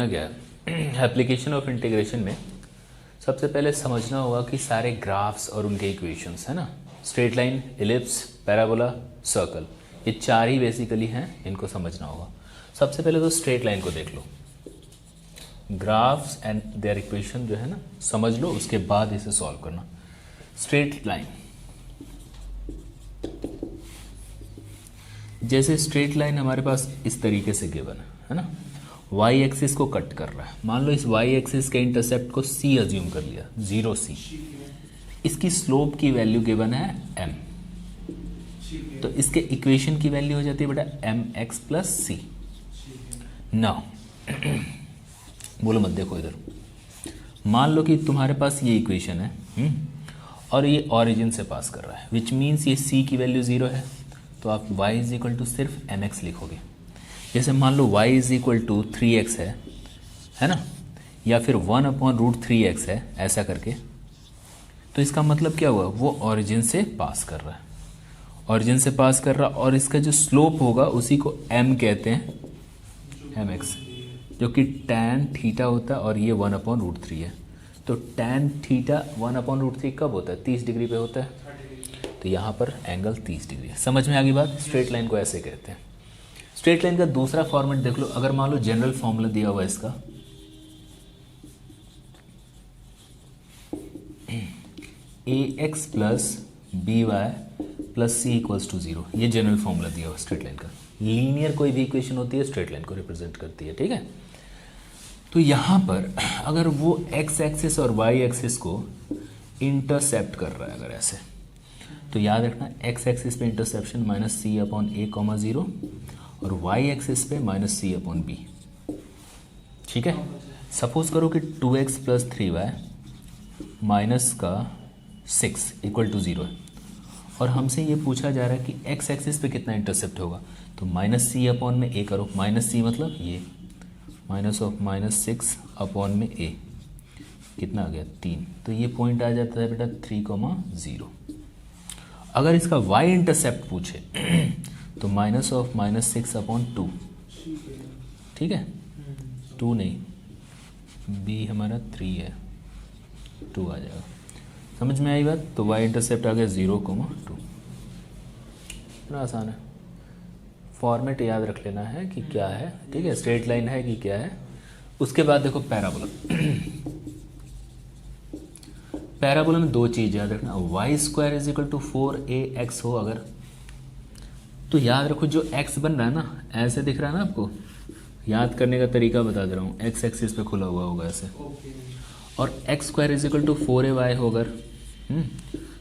करना क्या है, एप्लीकेशन ऑफ इंटीग्रेशन में सबसे पहले समझना होगा कि सारे ग्राफ्स और उनके इक्वेशंस है ना, straight line, ellipse, parabola, circle, ये चार ही बेसिकली हैं, इनको समझना होगा। सबसे पहले तो स्ट्रेट लाइन को देख लो, ग्राफ्स एंड देयर इक्वेशन जो है ना समझ लो, उसके बाद इसे सॉल्व करना। स्ट्रेट लाइन, जैसे स्ट्रेट लाइन हमारे पास इस तरीके से गिवन है ना, वाई एक्सिस को कट कर रहा है। मान लो इस वाई एक्सिस के इंटरसेप्ट को सी अज्यूम कर लिया, 0 सी। इसकी स्लोप की वैल्यू गिवन है m, तो इसके इक्वेशन की वैल्यू हो जाती है बेटा एम एक्स प्लस सी। नाउ बोलो मत देखो इधर, मान लो कि तुम्हारे पास ये इक्वेशन है और ये ऑरिजिन से पास कर रहा है, विच मीन्स ये c की वैल्यू 0 है, तो आप y इज इक्वल टू सिर्फ mx लिखोगे। जैसे मान लो y इज इक्वल टू 3x है ना, या फिर 1/√3x है, ऐसा करके, तो इसका मतलब क्या हुआ, वो ऑरिजिन से पास कर रहा है, ऑरिजिन से पास कर रहा, और इसका जो स्लोप होगा उसी को m कहते हैं, mx, जो कि tan थीटा होता है, और ये 1/√3 है। तो tan थीटा 1/√3 कब होता है, 30 डिग्री पे होता है, तो यहाँ पर एंगल 30 डिग्री है। समझ में आ गई बात, स्ट्रेट लाइन को ऐसे कहते हैं। स्ट्रेट लाइन का दूसरा फॉर्मेट देख लो, अगर मान लो जनरल फॉर्मूला दिया हुआ है इसका, ax plus b y plus c equals to 0, ये जनरल फॉर्मूला दिया हुआ स्ट्रेट लाइन का। लीनियर कोई भी इक्वेशन होती है स्ट्रेट लाइन को रिप्रेजेंट करती है, ठीक है। तो यहाँ पर अगर वो x एक्सिस और y एक्सिस को इंटरसेप्ट कर रहा है अगर ऐसे, तो याद रखना x एक्सिस पे इंटरसेप्शन -c/a, 0 और y एक्सिस पे -c/b, ठीक है। सपोज करो कि 2x प्लस 3y माइनस का 6 इक्वल टू 0 है, और हमसे ये पूछा जा रहा है कि x एक्सिस पे कितना इंटरसेप्ट होगा, तो -c/a करो, -c मतलब ये -6/a कितना आ गया 3, तो ये पॉइंट आ जाता है बेटा 3,0। अगर इसका y इंटरसेप्ट पूछे तो -6/2, ठीक है, 2 नहीं, b हमारा 3 है, 2 आ जाएगा। समझ में आई बात, तो y इंटरसेप्ट आ गया 0,2। इतना आसान है, फॉर्मेट याद रख लेना है कि क्या है, ठीक है, स्ट्रेट लाइन है कि क्या है। उसके बाद देखो पैराबोला, पैराबोला में दो चीज़ याद रखना, y² is equal to 4ax हो अगर, तो याद रखो जो x बन रहा है ना, ऐसे दिख रहा है ना आपको, याद करने का तरीका बता दे रहा हूँ, x एक्सिस पे खुला हुआ होगा ऐसे, और x² is equal to 4ay हो अगर,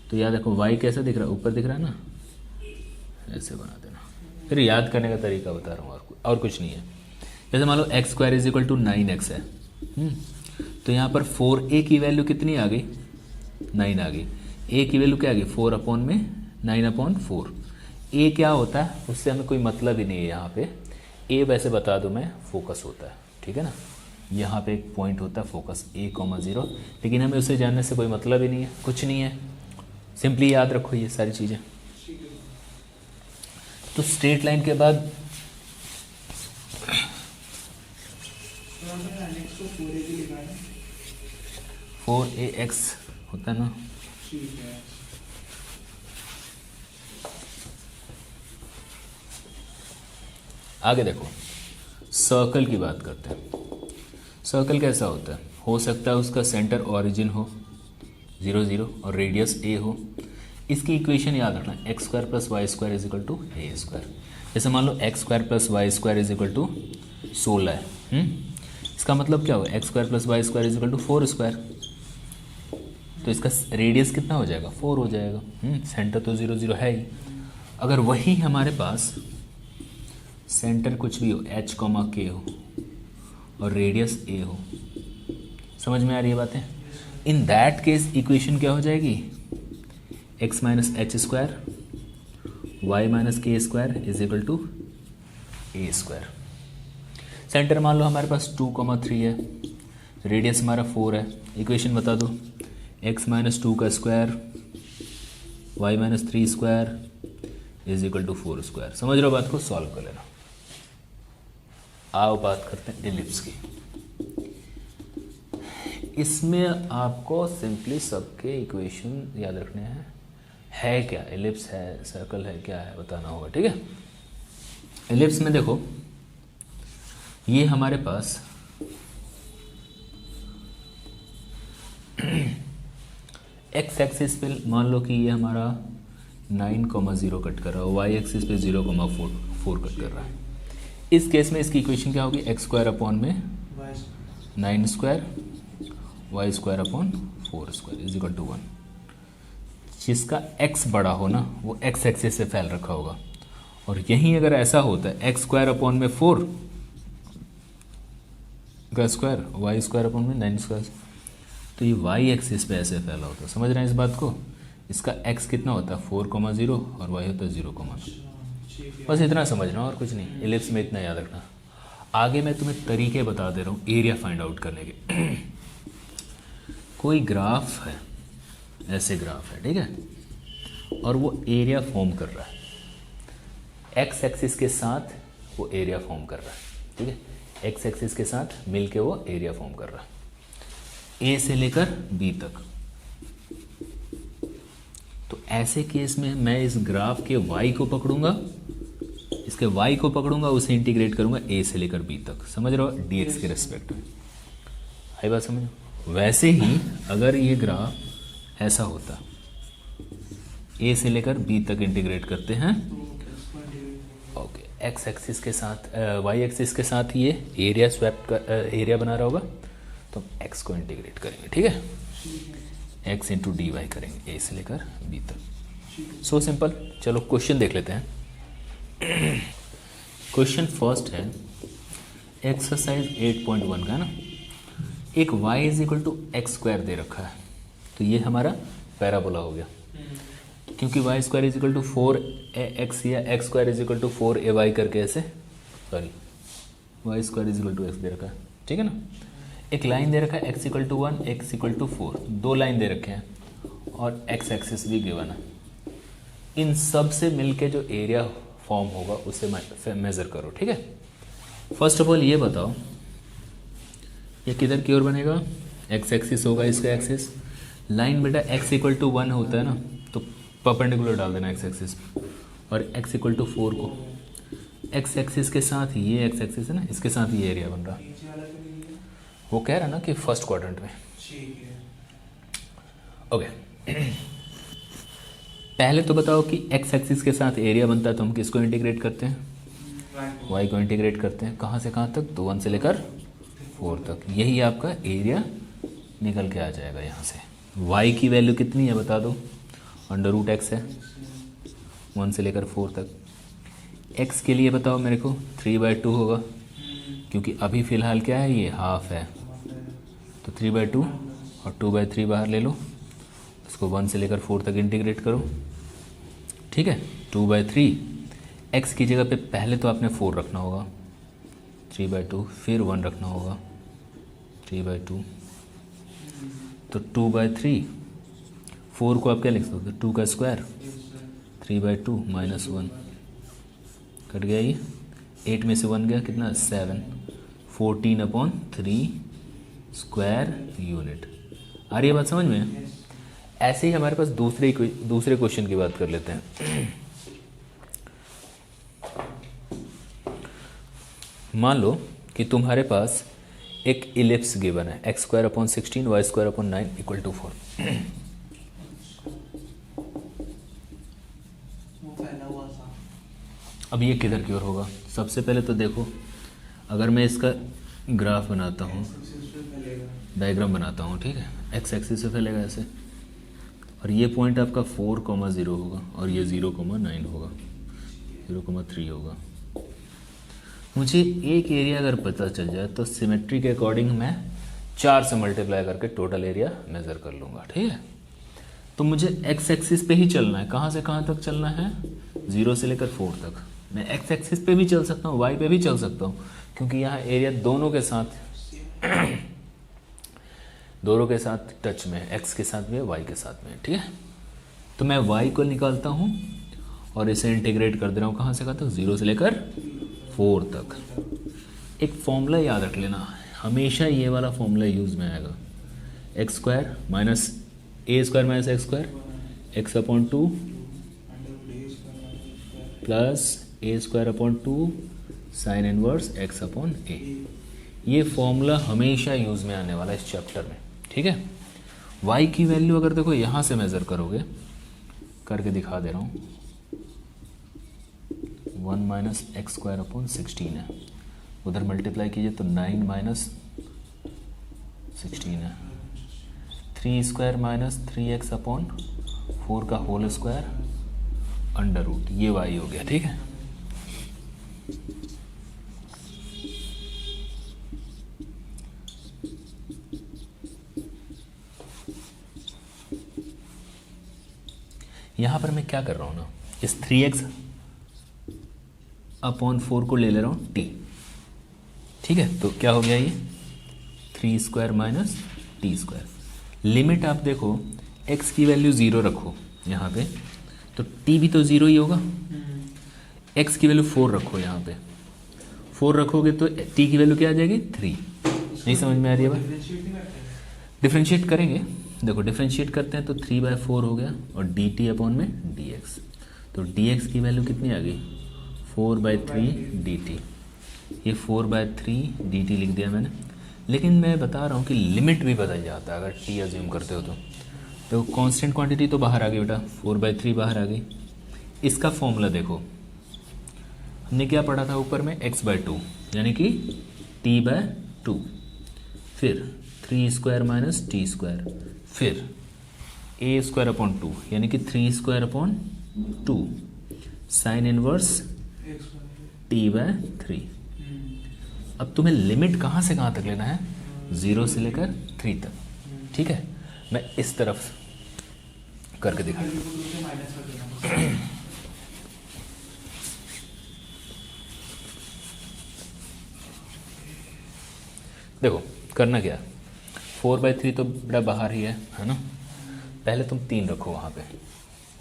तो याद रखो y कैसा दिख रहा है, ऊपर दिख रहा है ना, ऐसे बना देना। फिर याद करने का तरीका बता रहा हूँ, और कुछ नहीं है। जैसे मान लो x² is equal to 9x है, तो यहाँ पर 4a की वैल्यू कितनी आ गई, 9 आ गई, a की वैल्यू क्या आ गई 4/9/4। a क्या होता है उससे हमें कोई मतलब ही नहीं है यहाँ पे, a वैसे बता दूँ मैं, फोकस होता है, ठीक है ना, यहाँ पे एक पॉइंट होता है फोकस a,0, लेकिन हमें उसे जानने से कोई मतलब ही नहीं है, कुछ नहीं है, सिंपली याद रखो ये सारी चीज़ें। तो स्ट्रेट लाइन के बाद फोर ए एक्स होता है ना, आगे देखो सर्कल की बात करते हैं। सर्कल कैसा होता है, हो सकता है उसका सेंटर ओरिजिन हो 0 0 और रेडियस a हो। इसकी इक्वेशन याद रखना, x² plus y² is equal to a²। जैसे मान लो x² plus y² is equal to 16 है, इसका मतलब क्या होगा, x² plus y² is equal to 4², तो इसका रेडियस कितना हो जाएगा 4 हो जाएगा, सेंटर तो 0 0 है ही। अगर वही हमारे पास सेंटर कुछ भी हो h, k हो और रेडियस a हो, समझ में आ रही है बातें, इन दैट केस इक्वेशन क्या हो जाएगी, x minus h² y minus k² is equal to a²। Centre मान लो हमारे पास 2,3 है, रेडियस हमारा 4 है, इक्वेशन बता दो, x माइनस 2 का square y minus 3² is equal to 4²। समझ रहे हो बात को, सॉल्व कर लेना। आओ बात करते हैं एलिप्स की। इसमें आपको सिंपली सबके इक्वेशन याद रखने हैं। है क्या, एलिप्स है, सर्कल है, क्या है बताना होगा, ठीक है। एलिप्स में देखो ये हमारे पास एक्स एक्सिस पे मान लो कि ये हमारा 9,0 कट कर रहा है, वाई एक्सिस पे 0,4 कट कर रहा है। इस केस में इसकी इक्वेशन क्या होगी, एक्स स्क्वायर अपॉन में 9 square y square upon 4 square is equal to 1। जिसका एक्स बड़ा हो ना वो एक्स एक्सिस से फैल रखा होगा, और यहीं अगर ऐसा होता है एक्स स्क्वायर अपॉन में 4 का स्क्वायर वाई स्क्वायर अपॉन में 9 स्क्वायर, तो ये वाई एक्सिस पे ऐसे फैला होता है। समझ रहे हैं इस बात को। इसका एक्स कितना होता है 4,0 और वाई होता है 0,9। बस इतना समझना और कुछ नहीं, एलिप्स में इतना याद रखना। आगे मैं तुम्हें तरीके बता दे रहा हूँ एरिया फाइंड आउट करने के। कोई ग्राफ है, ऐसे ग्राफ है, ठीक है, और वो एरिया फॉर्म कर रहा है, एक्स एक्सिस के साथ वो एरिया फॉर्म कर रहा है, ठीक है, एक्स एक्सिस के साथ मिलके वो एरिया फॉर्म कर रहा है ए से लेकर बी तक। तो ऐसे केस में मैं इस ग्राफ के y को पकड़ूंगा, इसके y को पकड़ूंगा, उसे इंटीग्रेट करूंगा a से लेकर b तक। समझ रहे हो, dx के रेस्पेक्ट में। आई बात समझ। वैसे ही अगर ये ग्राफ ऐसा होता, a से लेकर b तक इंटीग्रेट करते हैं, ओके, x एक्सिस के साथ y एक्सिस के साथ ये एरिया स्वैप का एरिया बना रहा होगा, तो हम x को इंटीग्रेट करेंगे, ठीक है, x इंटू डी वाई करेंगे a से लेकर b तक। So simple. चलो क्वेश्चन देख लेते हैं। क्वेश्चन फर्स्ट है एक्सरसाइज 8.1 का है ना। एक y is equal to X square दे रखा है, तो ये हमारा पैराबोला हो गया, क्योंकि y square is equal to 4x या x square is equal to 4ay करके ऐसे, sorry y square is equal to X दे रखा है, ठीक है ना। एक लाइन दे रखा है x equal to 1 x equal to 4, दो लाइन दे रखे हैं और x एक्सिस भी गिवन है। इन सब से मिलके जो एरिया फॉर्म होगा उसे मेज़र करो, ठीक है। फर्स्ट ऑफ ऑल ये बताओ ये किधर की ओर बनेगा, x एक्सिस होगा इसका एक्सिस। लाइन बेटा x इक्वल टू 1 होता है ना, तो परपेंडिकुलर डाल देना x एक्सिस, और x इक्वल टू 4 को x एक्सिस के साथ, ये x एक्सिस है ना, इसके साथ ये एरिया बन रहा। वो कह रहा ना कि फर्स्ट क्वाड्रेंट में, ओके। पहले तो बताओ कि x एक्सिस के साथ एरिया बनता है तो हम किसको इंटीग्रेट करते हैं, y को इंटीग्रेट करते हैं। कहाँ से कहाँ तक, तो 1 से लेकर 4 तक। यही आपका एरिया निकल के आ जाएगा यहाँ से। y की वैल्यू कितनी है बता दो, √x है, 1 से लेकर 4 तक। x के लिए बताओ मेरे को, 3/2 होगा, क्योंकि अभी फ़िलहाल क्या है, ये हाफ है, तो 3/2 और 2/3 बाहर ले लो, उसको 1 से लेकर 4 तक इंटीग्रेट करो, ठीक है। 2/3 x की जगह पे पहले तो आपने 4 रखना होगा, 3/2, फिर 1 रखना होगा, 3/2, तो 2/3, 4 को आप क्या लिख सकते हो, 2 का स्क्वायर, 3/2 माइनस 1 कट गया, ये 8 में से 1 गया, कितना 7, 14/3 स्क्वायर यूनिट। आ रही है बात समझ में। ऐसे ही हमारे पास दूसरे क्वेश्चन की बात कर लेते हैं। मान लो कि तुम्हारे पास एक इलिप्स गिवन है, x²/16 y²/9 इक्वल टू 4। अब ये किधर की ओर होगा, सबसे पहले तो देखो, अगर मैं इसका ग्राफ बनाता हूँ, डायग्राम बनाता हूँ, ठीक है, एक्स एक्सिस से फैलेगा ऐसे, और ये पॉइंट आपका 4,0 होगा और ये 0,9 होगा, 0,3 होगा। मुझे एक एरिया अगर पता चल जाए तो सिमेट्री के अकॉर्डिंग मैं 4 से मल्टीप्लाई करके टोटल एरिया मेज़र कर लूँगा, ठीक है। तो मुझे एक्स एक्सिस पे ही चलना है, कहाँ से कहाँ तक चलना है, 0 से लेकर 4 तक। मैं एक्स एक्सिस पे भी चल सकता हूँ, वाई पे भी चल सकता हूँ, क्योंकि यहाँ एरिया दोनों के साथ टच में है, एक्स के साथ भी है, वाई के साथ में है, ठीक है। तो मैं वाई को निकालता हूँ और इसे इंटीग्रेट कर दे रहा हूँ, कहाँ से कहाँ तक, 0 से लेकर 4 तक। एक फॉर्मूला याद रख लेना, हमेशा ये वाला फॉर्मूला यूज़ में आएगा, X square minus A square minus X square X upon 2 plus A square upon 2 sine inverse X upon A. ये फॉर्मूला हमेशा यूज़ में आने वाला है इस चैप्टर में, ठीक है। y की वैल्यू अगर देखो यहाँ से मेज़र करोगे, करके दिखा दे रहा हूँ, 1 माइनस एक्स स्क्वायर अपॉन 16 है, उधर मल्टीप्लाई कीजिए तो 9 माइनस 16 है, 3 स्क्वायर माइनस 3x अपॉन 4 का होल स्क्वायर अंडर रूट, ये y हो गया, ठीक है। यहाँ पर मैं क्या कर रहा हूँ ना, इस 3x अपॉन 4 को ले ले रहा हूँ t, ठीक है। तो क्या हो गया ये 3 square minus T square. Limit आप देखो x की वैल्यू 0 रखो यहाँ पे, तो t भी तो 0 ही होगा। x की वैल्यू 4 रखो यहाँ पे, 4 रखोगे तो t की वैल्यू क्या आ जाएगी 3। नहीं समझ में आ रही है बात? डिफ्रेंशिएट करेंगे, देखो डिफ्रेंशिएट करते हैं तो 3/4 हो गया और dt अपॉन में dx, तो dx की वैल्यू कितनी आ गई 4/3 dt। ये 4/3 dt लिख दिया मैंने, लेकिन मैं बता रहा हूँ कि लिमिट भी बदल जाता है अगर t अज्यूम करते हो तो कांस्टेंट क्वांटिटी तो बाहर आ गई बेटा, 4/3 बाहर आ गई। इसका फॉर्मूला देखो, हमने क्या पढ़ा था ऊपर में x/2 यानी कि t/2, फिर 3 स्क्वायर माइनस टी स्क्वायर, फिर ए स्क्वायर अपॉन 2 यानी कि 3 square upon 2 sine inverse t/3। अब तुम्हें लिमिट कहाँ से कहाँ तक लेना है, 0 से लेकर 3 तक, ठीक है। मैं इस तरफ करके दिखा, देखो करना क्या, 4/3 तो बड़ा बाहर ही है ना। पहले तुम 3 रखो वहाँ पे,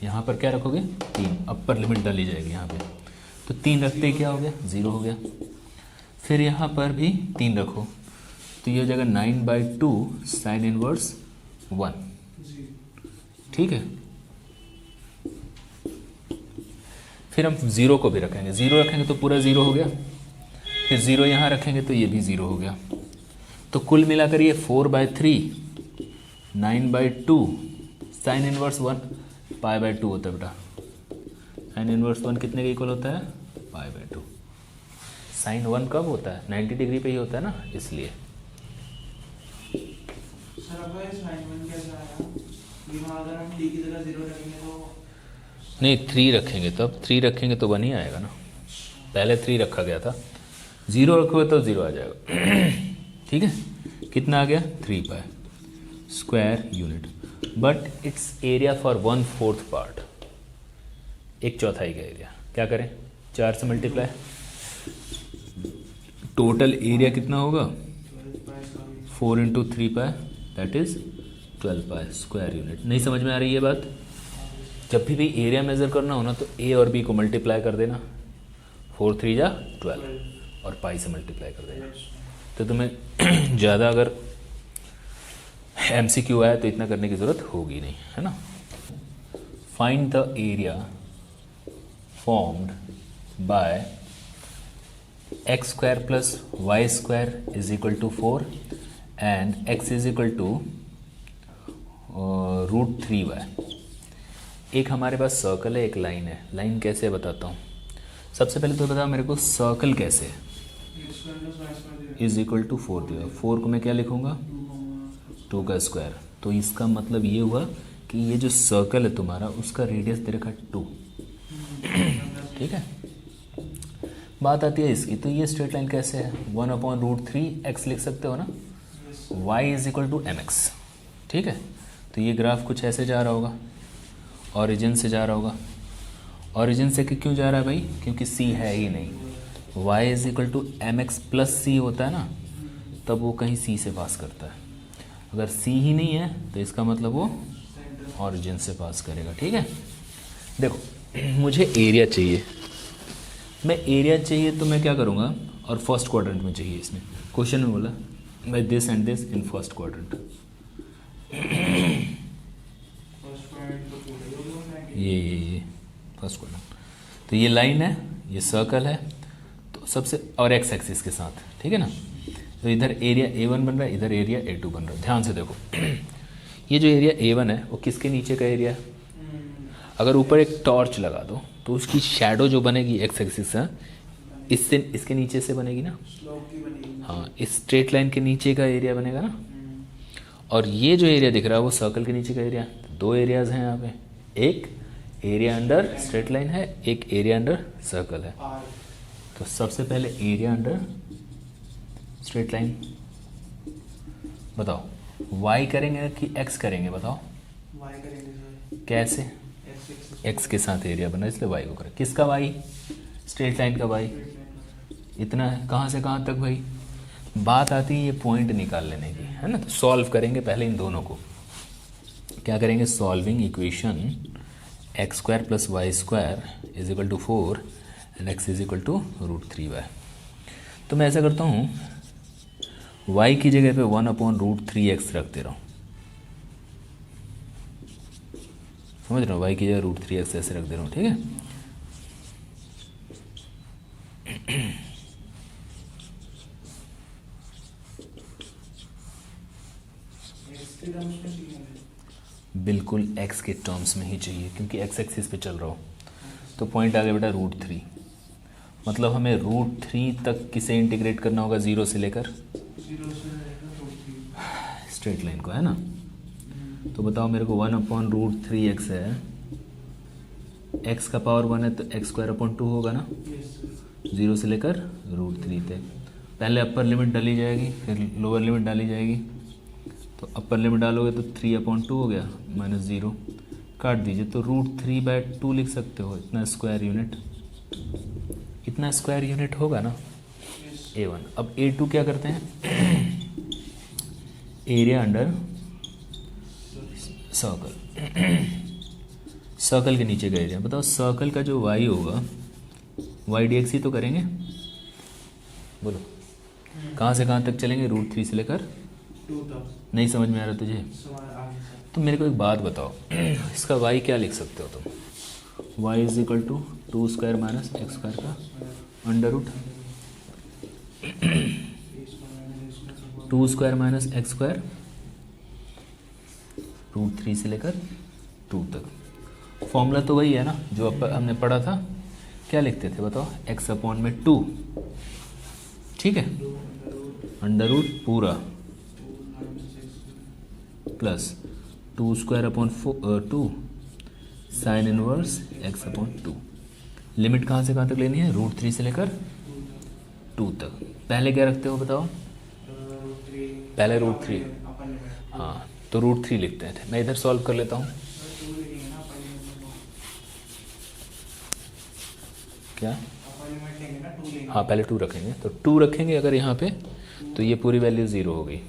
यहाँ पर क्या रखोगे 3, अपर लिमिट डाली जाएगी यहाँ पे, तो 3 रखते ही क्या हो गया 0 हो गया। फिर यहाँ पर भी 3 रखो तो ये हो जाएगा 9/2 साइन इनवर्स 1, ठीक है। फिर हम 0 को भी रखेंगे, 0 रखेंगे तो पूरा 0 हो गया, फिर 0 यहाँ रखेंगे तो ये भी 0 हो गया। तो कुल मिलाकर ये 4/3 9/2 साइन इनवर्स 1 π/2 होता है बेटा। साइन इनवर्स 1 कितने का इक्वल होता है π/2। साइन 1 कब होता है 90 डिग्री पे ही होता है ना, इसलिए। सर अब ये साइन 1 कैसे आया, यहाँ अगर हम t की जगह 0 रखेंगे तो नहीं 3 रखेंगे, तब 3 रखेंगे तो 1 ही आएगा ना, पहले 3 रखा गया था, 0 रखोगे तो 0 आ जाएगा, ठीक है। कितना आ गया 3π square unit, but it's area for 1/4 part, 1/4 का एरिया। क्या करें 4 से मल्टीप्लाई, टोटल एरिया कितना होगा 4 × 3π दैट इज 12π स्क्वायर यूनिट। नहीं समझ में आ रही है बात? जब भी एरिया मेजर करना हो ना तो a और b को मल्टीप्लाई कर देना, 4 × 3 = 12 और पाई से मल्टीप्लाई कर देना। तो तुम्हें ज़्यादा अगर MCQ आया तो इतना करने की ज़रूरत होगी नहीं, है ना। Find the area formed by x² + y² = 4 and x = √3y। एक हमारे पास सर्कल है, एक लाइन है। लाइन कैसे है बताता हूँ। सबसे पहले तो बताओ मेरे को सर्कल कैसे है, = 4 दिया, 4 को मैं क्या लिखूँगा 2 का स्क्वायर। तो इसका मतलब ये हुआ कि ये जो सर्कल है तुम्हारा उसका रेडियस दे रखा 2, ठीक है। बात आती है इसकी, तो ये स्ट्रेट लाइन कैसे है 1/√3x लिख सकते हो ना, y = mx, ठीक है। तो ये ग्राफ कुछ ऐसे जा रहा होगा, ओरिजिन से जा रहा होगा। ओरिजिन से क्यों जा रहा है भाई, क्योंकि c है ही नहीं। y = mx + c होता है ना, तब वो कहीं c से पास करता है। अगर c ही नहीं है तो इसका मतलब वो ओरिजिन से पास करेगा, ठीक है। देखो मुझे एरिया चाहिए, मैं एरिया चाहिए तो मैं क्या करूँगा, और फर्स्ट क्वाड्रेंट में चाहिए। इसमें क्वेश्चन में बोला by this and this in first quadrant, first point तो पूरे हो गए ये फर्स्ट क्वाड्रेंट। तो ये लाइन है, ये सर्कल है, तो सबसे और एक्स एक्सिस के साथ, ठीक है ना। तो इधर एरिया A1 बन रहा है, इधर एरिया A2 बन रहा है। ध्यान से देखो ये जो एरिया A1 है वो किसके नीचे का एरिया है? अगर ऊपर एक टॉर्च लगा दो तो उसकी शैडो जो बनेगी एक्स एक्सिस से, इससे इसके नीचे से बनेगी ना। स्लोप की बनेगी। हाँ, इस स्ट्रेट लाइन के नीचे का एरिया बनेगा ना। और ये जो एरिया दिख रहा है वो सर्कल के नीचे का एरिया। दो एरियाज हैं यहाँ पे, एक एरिया अंडर स्ट्रेट लाइन है, एक एरिया अंडर सर्कल है। आर तो सबसे पहले एरिया अंडर स्ट्रेट लाइन बताओ, y करेंगे कि x करेंगे बताओ? वाई करेंगे सर। कैसे? एक्स एक्सिस x के साथ एरिया बना इसलिए y को करें। किसका y? स्ट्रेट लाइन का y। इतना है, कहाँ से कहाँ तक भाई? बात आती है ये पॉइंट निकाल लेने की, है ना। तो सॉल्व करेंगे पहले इन दोनों को। क्या करेंगे? Solving equation x² + y² = 4 and x = √3y। तो मैं ऐसा करता हूँ, y की जगह पे 1/√3x रख दे रहा हूँ, समझ रहे हो? y की जगह √3x ऐसे रख दे रहा हूँ, ठीक है। एक्स के टर्म्स में चाहिए मुझे। बिल्कुल x के टर्म्स में ही चाहिए क्योंकि x एक्सिस पे चल रहा हो। तो पॉइंट आ गया बेटा √3, मतलब हमें √3 तक किसे इंटीग्रेट करना होगा? 0 से लेकर 0 से लेकर √3 स्ट्रेट लाइन को, है ना। तो बताओ मेरे को 1/√3x है, x का पावर 1 है तो x²/2 होगा ना। यस 0 से लेकर √3 तक पहले अपर लिमिट डाली जाएगी, फिर लोअर लिमिट डाली जाएगी। तो अपर लिमिट डालोगे तो 3/2 हो गया, -0 काट दीजिए। तो √3/2 लिख सकते हो, इतना स्क्वायर यूनिट, इतना स्क्वायर यूनिट होगा ना A1। अब A2 क्या करते हैं? एरिया अंडर सर्कल, सर्कल के नीचे का एरिया। बताओ सर्कल का जो y होगा y dx ही तो करेंगे, बोलो कहाँ से कहाँ तक चलेंगे? √3 से लेकर 2 तक नहीं समझ में आ रहा तुझे? सवाल आगे सर। तो मेरे को एक बात बताओ, इसका y क्या लिख सकते हो तुम? y = 2² - x² का अंडर रूट 2² - x² √3 से लेकर 2 तक। फॉर्मूला तो वही है ना जो हमने पढ़ा था। क्या लिखते थे बताओ? x/2, ठीक है, अंडर रूट पूरा plus 2² sine inverse x/2। Limit कहाँ से कहाँ तक लेनी है? √3 से लेकर 2 तक। पहले क्या रखते हो बताओ? पहले √3, अपन लिमिट हाँ तो √3 लिखते थे। मैं इधर सॉल्व कर लेता हूँ। 2 लिखेंगे ना अपन लिमिट में। क्या? अपन लिमिट लेंगे ना 2 लेंगे। हाँ पहले 2 रखेंगे, तो 2 रखेंगे अगर यहाँ पे तो ये पूरी वैल्यू 0 हो गई,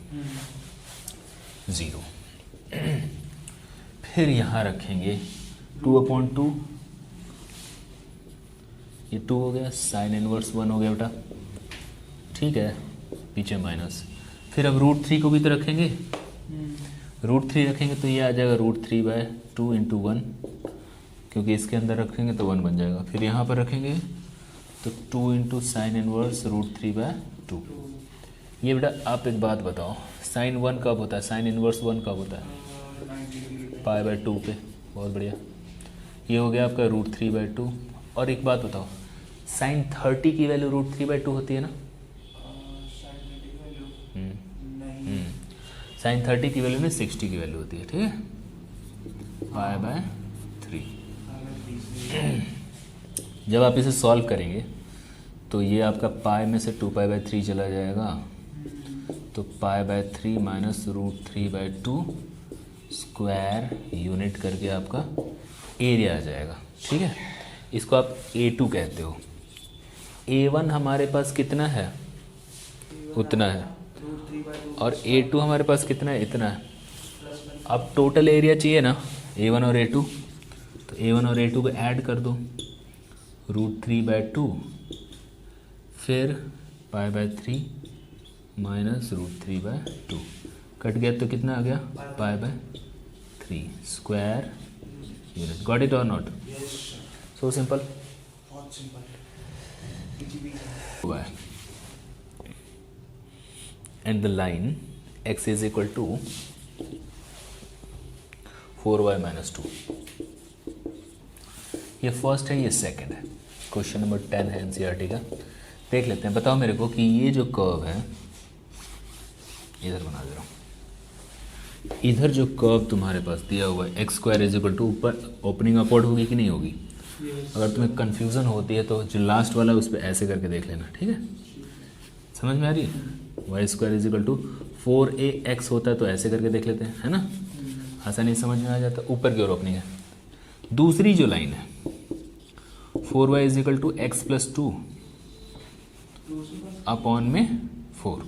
0। फिर यहाँ रखेंगे 2/2, ये 2 हो गया, साइन इनवर्स 1 हो गया बेटा, ठीक है, पीछे माइनस। फिर अब √3 को भी तो रखेंगे, √3 रखेंगे तो ये आ जाएगा √3/2 × 1, क्योंकि इसके अंदर रखेंगे तो 1 बन जाएगा। फिर यहाँ पर रखेंगे तो 2 × साइन इनवर्स √3/2। ये बेटा आप एक बात बताओ, साइन 1 कब होता है? साइन इनवर्स 1 कब होता है? 2 पे। बहुत बढ़िया, ये हो गया आपका √3/2। और एक बात बताओ, साइन 30 की वैल्यू √3/2 होती है ना? साइन 30 की वैल्यू में 60 की वैल्यू होती है, ठीक है, π/3। जब आप इसे सॉल्व करेंगे तो ये आपका पाई में से 2π/3 चला जाएगा, तो π/3 माइनस √3/2 स्क्वायर यूनिट करके आपका एरिया आ जाएगा, ठीक है। इसको आप A2 कहते हो। A1 हमारे पास कितना है? उतना है, और A2 हमारे पास कितना है? इतना है। अब टोटल एरिया चाहिए ना A1 और A2, तो A1 और A2 को ऐड कर दो, √3/2 फिर π/3 माइनस √3/2। कट गया तो कितना आ गया, pi by 3 square unit. Got it और नॉट? Yes so simple. बहुत सिंपल हुआ है. And the line x is equal to 4y minus 2. ये फर्स्ट है, ये सेकंड है. क्वेश्चन नंबर 10 है एनसीईआरटी का. देख लेते हैं. बताओ मेरे को कि ये जो कर्व है, इधर बना दे रहा हूँ. इधर जो कर्व तुम्हारे पास दिया हुआ है x square is equal to, ऊपर ओपनिंग अपवर्ड होगी कि नहीं होगी? अगर तुम्हें कन्फ्यूज़न होती है तो जो लास्ट वाला है उस पर ऐसे करके देख लेना. ठीक है, समझ में आ रही है? Y square is equal to 4ax होता है तो ऐसे करके देख लेते हैं, है ना? आसानी से समझ में आ जाता है. ऊपर की ओर ओपनिंग है. दूसरी जो लाइन है 4y is equal to x plus 2 upon में 4.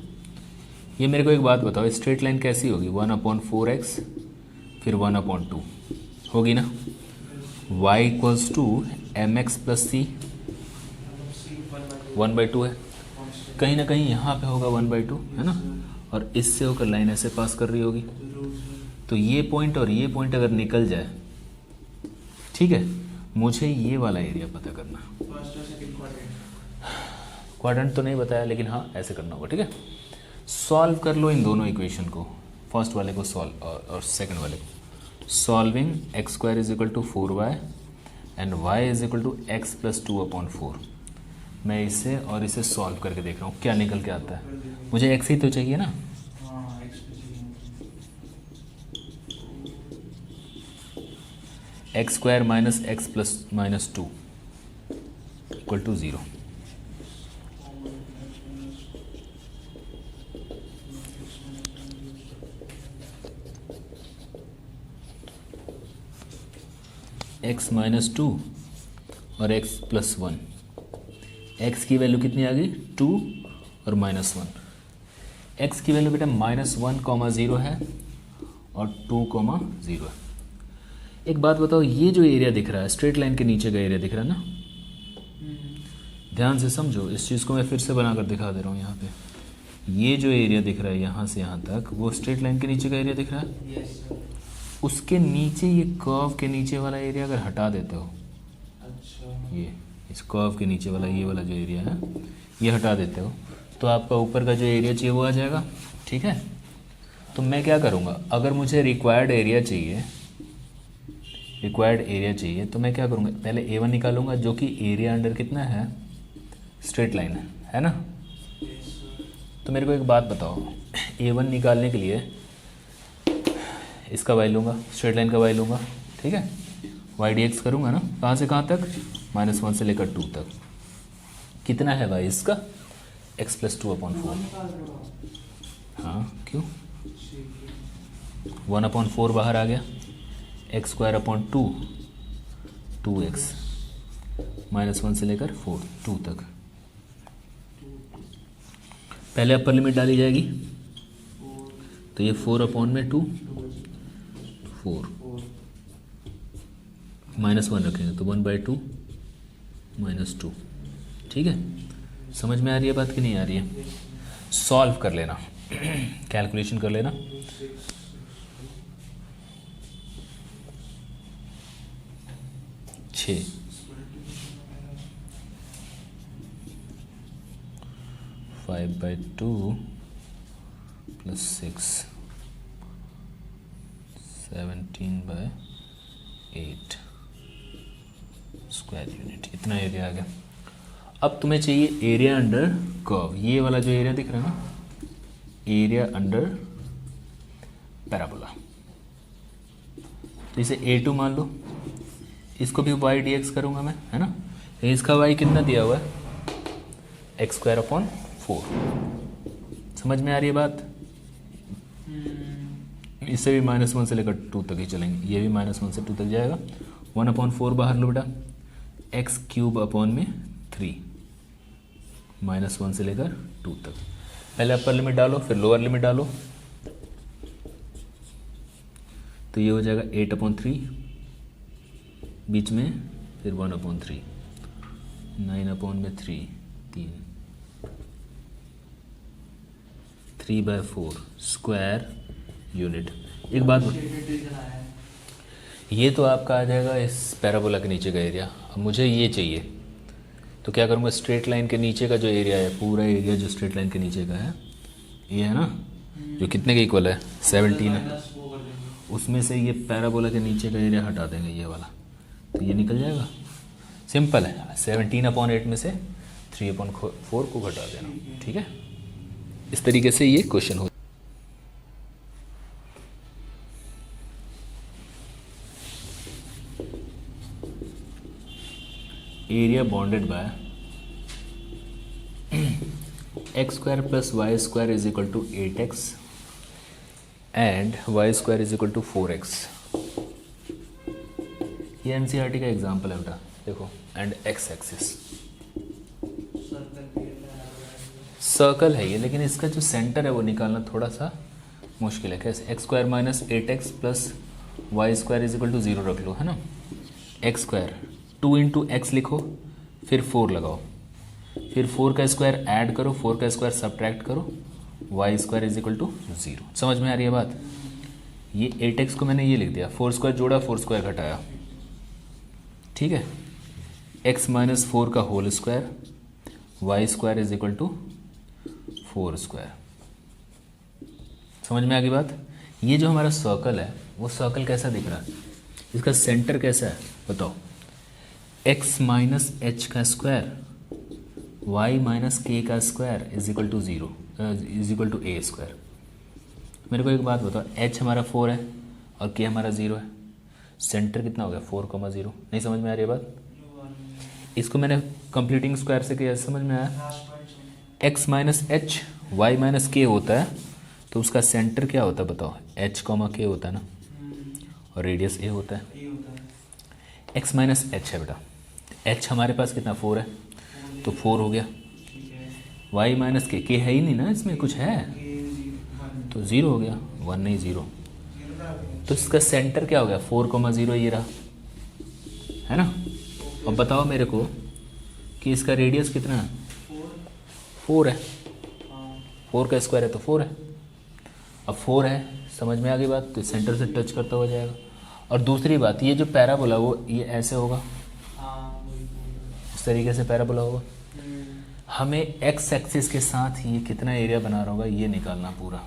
ये मेरे को एक बात बताओ, स्ट्रेट लाइन कैसी होगी? 1/4x फिर 1/2 होगी ना? y equals to M X plus C, 1/2 है. कहीं ना कहीं यहाँ पे होगा 1/2, है ना? और इससे होकर लाइन ऐसे पास कर रही होगी. तो ये पॉइंट और ये पॉइंट अगर निकल जाए, ठीक है, मुझे ये वाला एरिया पता करना. फर्स्ट और सेकंड क्वाड्रेंट तो नहीं बताया, लेकिन हाँ ऐसे करना होगा. ठीक है, सॉल्व कर लो इन दोनों इक्वेशन को. फर्स्ट वाले को सॉल्व और सेकंड वाले को. Solving x square is equal to 4y and y is equal to x plus 2/4. मैं इसे और इसे सॉल्व करके देख रहा हूँ क्या निकल के आता है. मुझे x ही तो चाहिए ना. हाँ x x square minus x plus minus 2 equal to 0. x minus 2 और x प्लस 1. x की वैल्यू कितनी आ गई? 2 और माइनस 1. x की वैल्यू बेटा -1,0 है और 2,0 है. एक बात बताओ, ये जो एरिया दिख रहा है स्ट्रेट लाइन के नीचे का एरिया दिख रहा है ना? ध्यान से समझो, इस चीज़ को मैं फिर से बनाकर दिखा दे रहा हूँ. यहाँ पे ये जो एरिया दिख रहा है यहाँ से यहाँ तक, वो स्ट्रेट लाइन के नीचे का एरिया दिख रहा है. यस उसके नीचे ये कर्व के नीचे वाला एरिया अगर हटा देते हो, अच्छा ये इस कर्व के नीचे वाला ये वाला जो एरिया है ये हटा देते हो, तो आपका ऊपर का जो एरिया चाहिए वो आ जाएगा. ठीक है, तो मैं क्या करूँगा, अगर मुझे रिक्वायर्ड एरिया चाहिए तो मैं क्या करूँगा, पहले A1 निकालूंगा जो कि एरिया अंडर कितना है, स्ट्रेट लाइन है ना? तो मेरे को एक बात बताओ, A1 निकालने के लिए इसका y लूँगा, स्ट्रेट लाइन का y लूँगा. ठीक है, y dx करूँगा ना. कहाँ से कहाँ तक? -1 से लेकर 2 तक. कितना है y इसका? x plus 2/4. हाँ, क्यों? 1/4 बाहर आ गया. एक्स स्क्वायर अपॉन 2 2x -1 से लेकर 2 तक. पहले अपर लिमिट डाली जाएगी तो ये 4/2 4 -1 रखेंगे तो 1/2 -2. ठीक है, समझ में आ रही है बात कि नहीं आ रही है? सॉल्व कर लेना, कैलकुलेशन कर लेना. छः 5/2 प्लस 6 17/8 स्क्वायर यूनिट. इतना एरिया आ गया. अब तुम्हें चाहिए एरिया अंडर कर्व. ये वाला जो एरिया दिख रहा है ना, एरिया अंडर पैराबोला. तो इसे A2 मान लो. इसको भी y dx करूँगा मैं, है ना? इसका y कितना दिया हुआ है? X square upon 4. समझ में आ रही है बात? इससे भी -1 से लेकर 2 तक ही चलेंगे. ये भी -1 से 2 तक जाएगा. 1/4 बाहर लो बेटा. x³ अपॉन में 3 -1 से लेकर 2 तक. पहले अपर लिमिट डालो फिर लोअर लिमिट डालो, तो ये हो जाएगा 8/3 बीच में, फिर 1/3 9/3 3 3/4 स्क्वायर यूनिट। एक बात Shaded region आया है। ये तो आपका आ जाएगा इस पैराबोला के नीचे का एरिया। अब मुझे ये चाहिए, तो क्या करूँगा, स्ट्रेट लाइन के नीचे का जो एरिया है, पूरा एरिया जो स्ट्रेट लाइन के नीचे का है, ये है ना, जो कितने के इक्वल है, 17 है, माइनस वो कर देंगे। उसमें से ये पैराबोला के नीचे का एरिया हटा देंगे ये वाला, तो ये निकल जाएगा। सिंपल है, 17/8 में से 3/4 को घटा देना। ठीक है, इस तरीके से ये क्वेश्चन हो। Area bounded by x² + y² = 8x and y² = 4x। ये NCERT का एग्जाम्पल है बेटा, देखो, एंड x एक्सिस सर्कल है ये, लेकिन इसका जो सेंटर है वो निकालना थोड़ा सा मुश्किल है। कैसे, x² - 8x + y² = 0 रख लो, है ना। x², 2 × x लिखो, फिर 4 लगाओ, फिर 4 का स्क्वायर ऐड करो, 4 का स्क्वायर सब्ट्रैक्ट करो, y² = 0। समझ में आ रही है बात। ये 8x को मैंने ये लिख दिया, 4² जोड़ा, 4² घटाया, ठीक है। x - 4 का होल स्क्वायर, y² = 4²। समझ में आ गई बात। ये जो हमारा सर्कल है वो सर्कल कैसा दिख रहा है, इसका सेंटर कैसा है बताओ। x - h का स्क्वायर, y - k का स्क्वायर = 0 = a²। मेरे को एक बात बताओ, h हमारा 4 है और k हमारा 0 है, सेंटर कितना हो गया, 4,0। नहीं समझ में आ रही है बात। इसको मैंने कंप्लीटिंग स्क्वायर से किया, समझ में आया। x - h y - k होता है, तो उसका सेंटर क्या होता है बताओ, h, k होता है ना, और रेडियस a होता है। x - h है बेटा, h हमारे पास कितना, 4 है, तो 4 हो गया। y - k है ही नहीं ना इसमें, कुछ है तो 0 हो गया, 1 नहीं 0। तो इसका सेंटर क्या हो गया, 4,0 ये रहा, है ना। अब बताओ मेरे को कि इसका रेडियस कितना है, 4 है, 4 का स्क्वायर है तो 4 है। अब 4 है, समझ में आ गई बात, तो सेंटर से टच करता हो जाएगा। और दूसरी बात, ये जो पैराबोला वो ये ऐसे होगा, इस तरीके से पैराबोला होगा। हमें एक्स एक्सिस के साथ ये कितना एरिया बना रहा होगा ये निकालना पूरा।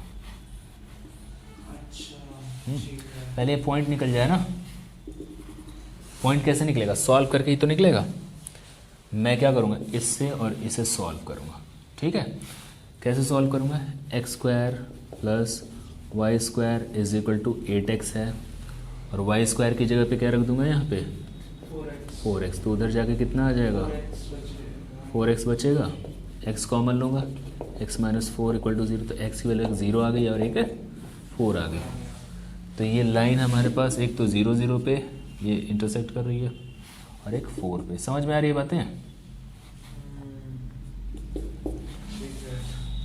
पहले पॉइंट निकल जाए ना। पॉइंट कैसे निकलेगा, सॉल्व करके ही तो निकलेगा। मैं क्या करूँगा, इससे और इसे सॉल्व करूँगा, ठीक है। कैसे सॉल्व करूँगा, x² + y² = 8x है, और y² की जगह पे क्या रख दूंगा, यहाँ पे 4x। तो उधर जाके कितना आ जाएगा, 4x बचेगा, x कॉमन लूँगा, x - 4 = 0, तो x की वैल्यू 0 आ गई और एक 4 आ गई। तो ये लाइन हमारे पास एक तो 0 0 पे ये इंटरसेक्ट कर रही है और एक 4 पे। समझ में आ रही है बातें।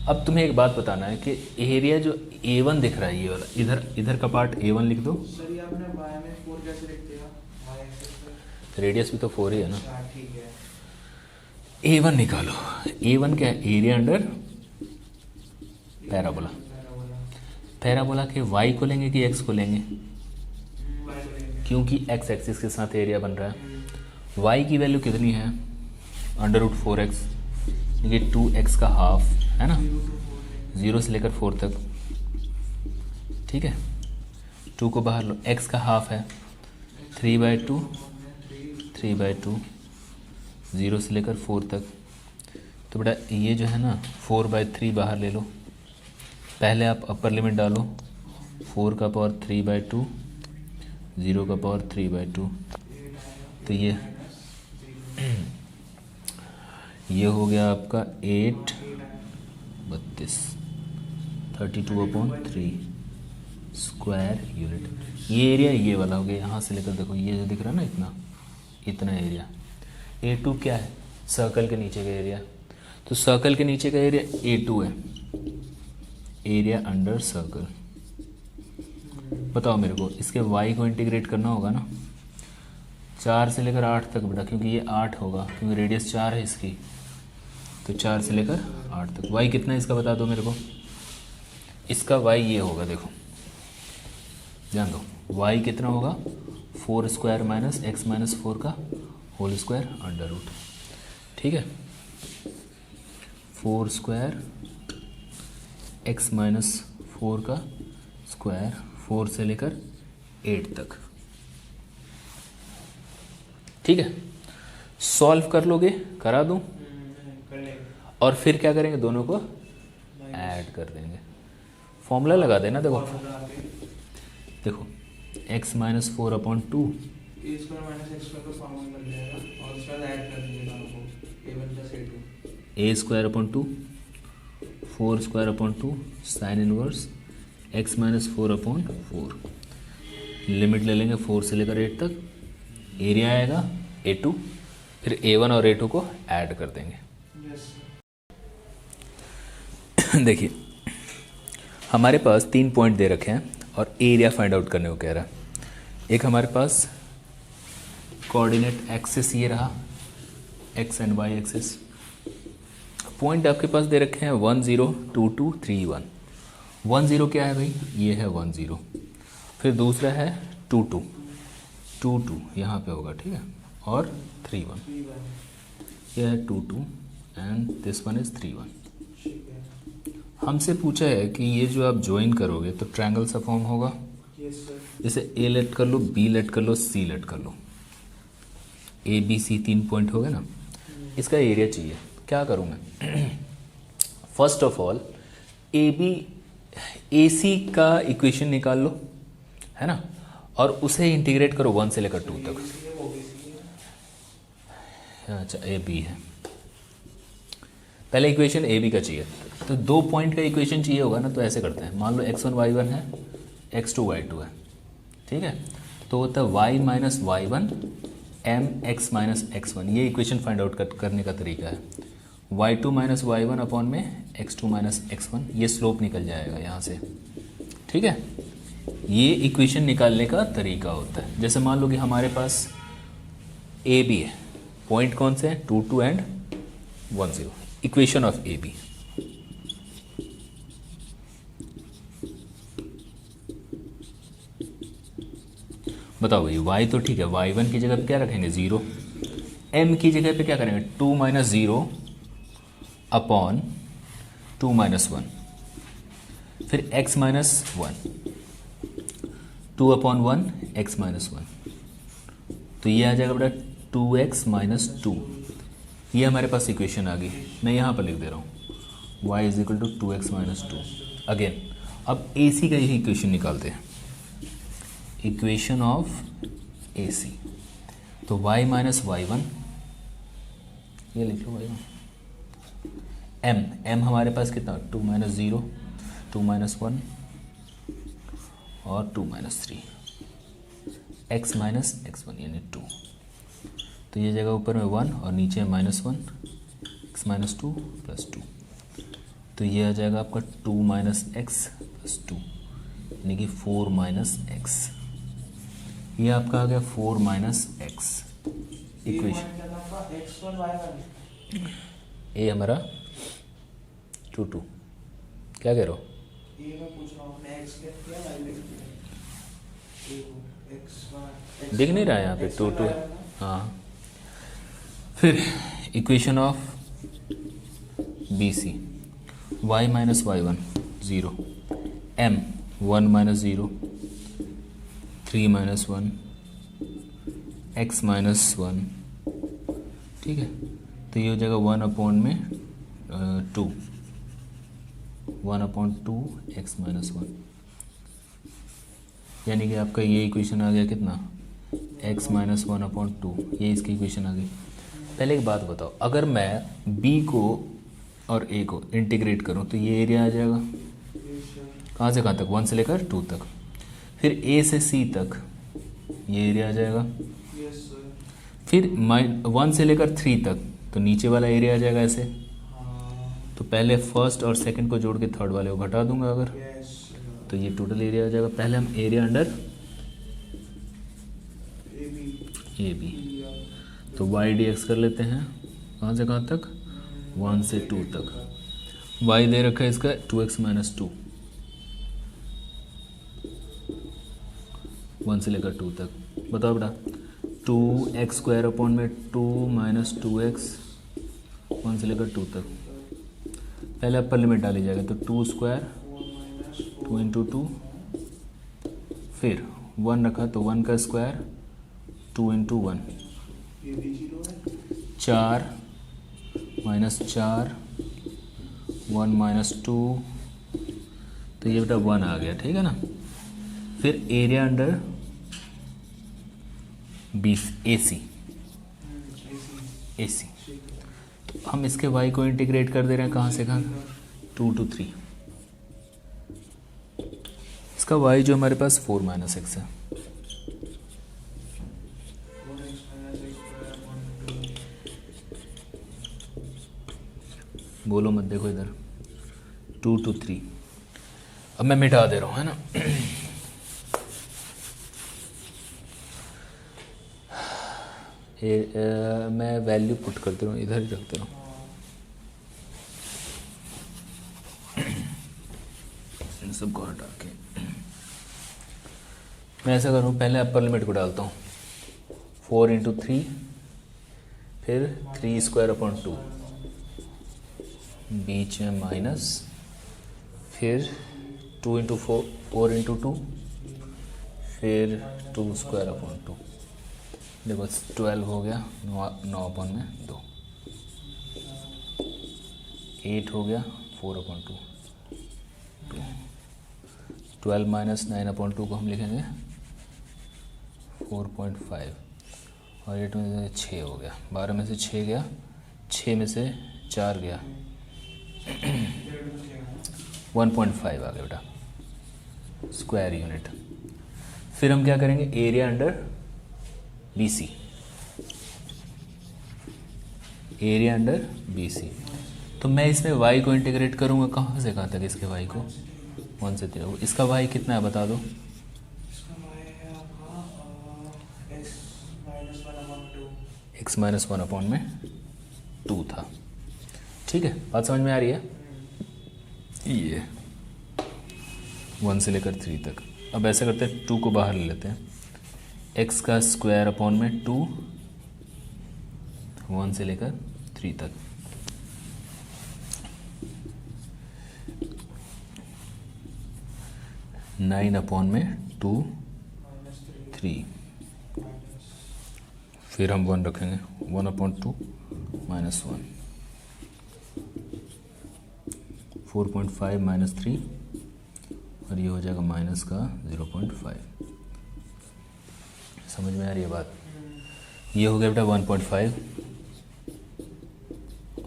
अब तुम्हें एक बात बताना है कि एरिया जो A1 दिख रहा है ये वाला, इधर का पार्ट A1 लिख दो। सर ये आपने y में 4 कैसे लिख दिया, y एक्सिस पे? रेडियस भी तो 4 ही है ना। अच्छा, ठीक है। A1 निकालो। A1 क्या है, एरिया अंडर पैराबोला। पैराबोला के y को लेंगे कि x को लेंगे, क्योंकि x एक्सिस के साथ एरिया बन रहा है। y की वैल्यू कितनी है, √4x, ये 2x का हाफ है ना, 0 से लेकर 4 तक, ठीक है। 2 को बाहर लो, x का हाफ है 3/2, 3/2, 0 से लेकर 4 तक। तो बेटा ये जो है ना 4/3 बाहर ले लो। पहले आप अपर लिमिट डालो, 4 का पावर 3/2, 0 का पावर 3/2, तो ये हो गया आपका 8 32 32/3 स्क्वायर यूनिट। ये एरिया ये वाला हो गया, यहाँ से लेकर देखो ये जो दिख रहा है ना इतना एरिया। A2 क्या है, सर्कल के नीचे का एरिया। तो सर्कल के नीचे का एरिया A2 है, एरिया अंडर सर्कल। बताओ मेरे को, इसके y को इंटीग्रेट करना होगा ना, 4 से लेकर 8 तक बेटा, क्योंकि ये 8 होगा, क्योंकि रेडियस 4 है इसकी, तो 4 से लेकर 8 तक। y कितना है इसका बता दो मेरे को। इसका y ये होगा, देखो ध्यान दो, y कितना होगा 4 स्क्वायर माइनस एक्स माइनस 4 का होल स्क्वायर अंडर रूट, ठीक है। 4 स्क्वायर एक्स माइनस 4 का स्क्वायर 4 से लेकर 8 तक, ठीक है। सॉल्व कर लोगे, करा दूं, कर लेंगे। और फिर क्या करेंगे, दोनों को ऐड कर देंगे, फॉर्मूला लगा देना। देखो देखो x माइनस 4 अपॉन 2 ए स्क्वायर माइनस एक्स स्क्वायर का फॉर्मूला लग जाएगा और उसके बाद ऐड कर देंगे दोनों को, a1 plus a2, A square upon 2 4 square upon 2 sine inverse x minus 4 upon 4, limit ले लेंगे 4 से लेकर 8 तक, एरिया आएगा a2, फिर a1 और a2 को ऐड कर देंगे। यस देखिए हमारे पास 3 पॉइंट दे रखे हैं और एरिया फाइंड आउट करने को कह रहा है। एक हमारे पास कोऑर्डिनेट एक्सिस ये रहा, x and y axis. Point आपके पास दे रखे हैं 1 0 2 2 3 1। 1 0 क्या है भाई, ये है 1 0, फिर दूसरा है 2 2 2 2 यहाँ पे होगा, ठीक है, और 3 1, ये है 2 2 एंड दिस वन इज 3 1। ठीक है। हमसे पूछा है कि ये जो आप ज्वाइन करोगे तो ट्रायंगल सा फॉर्म होगा, यस सर। जैसे ए लेट कर लो, बी लेट कर लो, सी लेट कर लो, ए बी सी 3 पॉइंट हो गए ना। इसका एरिया चाहिए, क्या करूँ मैं first of all A B A C का इक्वेशन निकाल लो, है ना, और उसे इंटीग्रेट करो 1 से लेकर 2 तक। अच्छा ए बी है, पहले इक्वेशन ए बी का चाहिए, तो 2 पॉइंट का इक्वेशन चाहिए होगा ना, तो ऐसे करते हैं, मान लो x1 y1 है, x2 y2 है, ठीक है, तो होता है y minus y1 m x minus x1, ये इक्वेशन फाइंड आउट करने का तरीका है। y2 माइनस y1 अपॉन में x2 माइनस x1, ये स्लोप निकल जाएगा यहाँ से, ठीक है। ये इक्वेशन निकालने का तरीका होता है। जैसे मान लो कि हमारे पास ए बी है, पॉइंट कौन से हैं 2 2 and 1 0, equation of A B. बताओ भाई y तो ठीक है, y1 की जगह पे क्या रखेंगे 0, m की जगह पे क्या करेंगे 2 माइनस 0 अपॉन 2 माइनस 1, फिर x minus 1, 2 upon 1 x minus 1, तो ये आ जाएगा बेटा 2x माइनस 2। ये हमारे पास इक्वेशन आ गई, मैं यहाँ पर लिख दे रहा हूँ y is equal to 2x minus 2। Again अब ए सी का यही इक्वेशन निकालते हैं, इक्वेशन ऑफ ए सी, तो y माइनस y1, ये लिख लो y1, m हमारे पास कितना 2 माइनस 0 2 माइनस 1 और 2 माइनस 3, x माइनस x1 यानी 2, तो ये जगह ऊपर में 1 और नीचे माइनस 1, x माइनस 2 प्लस 2, तो ये आ जाएगा आपका 2 माइनस एक्स प्लस 2 यानी कि 4 माइनस एक्स। ये आपका आ गया 4 माइनस एक्स इक्वेशन। ए हमारा 2 2, क्या कह रहे हो, दिख नहीं रहा है यहाँ पे 2 2, हाँ। फिर equation of B C, y minus y1 0, m 1 minus 0 3 minus 1 x minus 1, ठीक है, तो ये हो जाएगा 1 अपॉन में 2, 1 अपॉन 2 x माइनस 1, यानी कि आपका ये इक्वेशन आ गया कितना x माइनस 1 अपॉन 2, ये इसकी इक्वेशन आ गई। पहले एक बात बताओ, अगर मैं b को और a को इंटीग्रेट करूं तो ये एरिया आ जाएगा कहाँ से कहाँ तक 1 से लेकर 2 तक, फिर a से c तक ये एरिया आ जाएगा, फिर 1 से लेकर 3 तक तो नीचे वाला एरिया आ जाएगा ऐसे। तो पहले फर्स्ट और सेकंड को जोड़ के थर्ड वाले को घटा दूंगा अगर, तो ये टोटल एरिया आ जाएगा। पहले हम एरिया अंडर ए बी, तो वाई डी एक्स कर लेते हैं, कहाँ से कहाँ तक 1 से 2 तक। y दे रखा है इसका 2x माइनस 2, 1 से लेकर 2 तक। बताओ बेटा, 2x² अपॉन में 2 माइनस 2x 1 से लेकर 2 तक। पहले अपर लिमिट डाली जाएगा तो 2² 2 इंटू 2, फिर 1 रखा तो 1 का स्क्वायर 2 इंटू 1, 4 माइनस 4 1 माइनस 2, तो ये बेटा 1 आ गया, ठीक है ना। फिर एरिया अंडर AC, तो हम इसके y को इंटीग्रेट कर दे रहे हैं कहाँ से कहाँ, 2 to 3। इसका y जो हमारे पास 4 माइनस एक्स है, बोलो मत, देखो इधर 2 to 3। अब मैं मिटा दे रहा हूँ, है ना। मैं वैल्यू पुट करते रहूँ, इधर ही रखते रहूँ। इन सबको हटा के मैं ऐसा करूँ, पहले अपर लिमिट को डालता हूँ 4 इंटू 3, फिर 3² अपॉन 2, बीच में माइनस, फिर 2 इंटू 4 इंटू 2, फिर 2² अपॉन 2। देखो 12 हो गया, 9 अपॉन में 2, 8 हो गया 4 अपॉन 2, 12 माइनस 9 अपॉन 2 को हम लिखेंगे 4.5, और 8 में से 6 हो गया, 12 में से 6 गया, 6 में से 4 गया 1.5 आ गया बेटा स्क्वायर यूनिट। फिर हम क्या करेंगे, area under BC, area under BC। तो मैं इसमें y को इंटीग्रेट करूंगा कहाँ से कहाँ तक, इसके y को 1 से 3। इसका y कितना है बता दो, x माइनस 1 अपॉन में 2 था, ठीक है। बात समझ में आ रही है, ये 1 से लेकर 3 तक। अब ऐसा करते हैं, 2 को बाहर ले लेते हैं, x का स्क्वायर अपॉन में 2 1 से लेकर 3 तक, नाइन अपॉन में 2 3, फिर हम 1 रखेंगे, 1 अपॉन 2 माइनस 1, 4.5 माइनस 3, और ये हो जाएगा माइनस का 0.5। समझ में आ रही है बात, ये हो गया बेटा 1.5,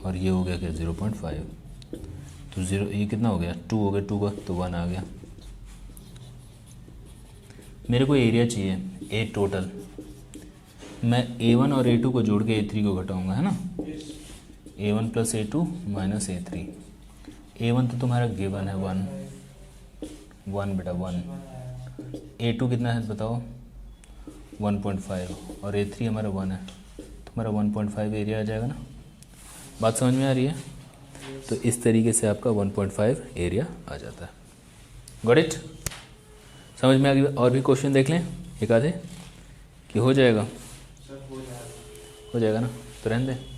और ये हो गया क्या 0.5, तो 0, ये कितना हो गया 2 हो गया, 2 का तो 1 आ गया। मेरे को एरिया चाहिए A टोटल, मैं A1 और A2 को जोड़ के A3 को घटाऊंगा, है ना। A1 plus A2 minus A3, A1 तो तुम्हारा गिवन है 1 बेटा 1, A2 कितना है बताओ 1.5, और A3 हमारा 1 है, तो हमारा 1.5 एरिया आ जाएगा ना। बात समझ में आ रही है, तो इस तरीके से आपका 1.5 एरिया आ जाता है। गॉट इट, समझ में आ गई। और भी क्वेश्चन देख लें एक आधे, कि हो जाएगा, हो जाएगा ना, तो रहने दें।